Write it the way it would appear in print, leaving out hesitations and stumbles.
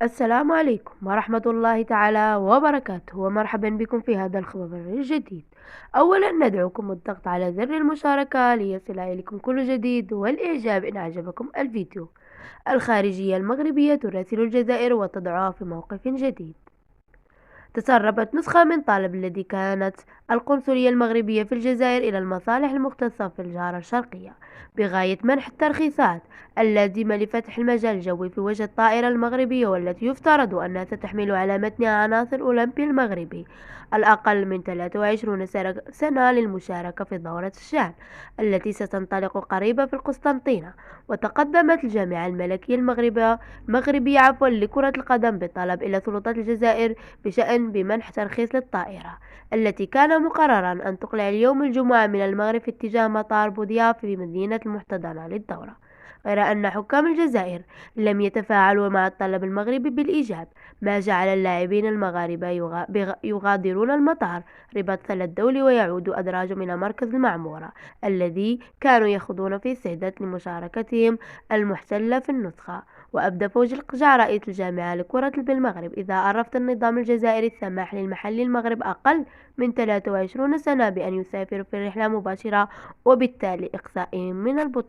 السلام عليكم ورحمة الله تعالى وبركاته، ومرحبا بكم في هذا الخبر الجديد. أولا ندعوكم الضغط على زر المشاركة ليصل إليكم كل جديد، والإعجاب إن أعجبكم الفيديو. الخارجية المغربية تراسل الجزائر وتضعها في موقف جديد. تسربت نسخة من طلب الذي كانت القنصلية المغربية في الجزائر إلى المصالح المختصة في الجارة الشرقية بغاية منح الترخيصات اللازمة لفتح المجال الجوي في وجه الطائرة المغربية، والتي يفترض أنها ستحمل على متنها عناصر أولمبي المغربي الأقل من 23 سنة للمشاركة في دورة الشان التي ستنطلق قريبا في القسطنطينة. وتقدمت الجامعة الملكية المغربية لكرة القدم بطلب إلى سلطات الجزائر بشأن بمنح ترخيص للطائرة التي كان مقررا أن تقلع اليوم الجمعة من المغرب في اتجاه مطار بوذياف في مدينة المحتضنة للدورة، غير أن حكام الجزائر لم يتفاعلوا مع الطلب المغربي بالإيجاب، ما جعل اللاعبين المغاربة يغادرون المطار رباط سلة الدولي ويعودوا أدراجهم إلى مركز المعمورة الذي كانوا يخوضون فيه استعداد لمشاركتهم المحتلة في النسخة. وأبدى فوج القجع رئيس الجامعة لكرة بالمغرب: إذا عرفت النظام الجزائري السماح للمحلي المغرب أقل من 23 سنة بأن يسافر في الرحلة مباشرة وبالتالي إقصائهم من البطولة.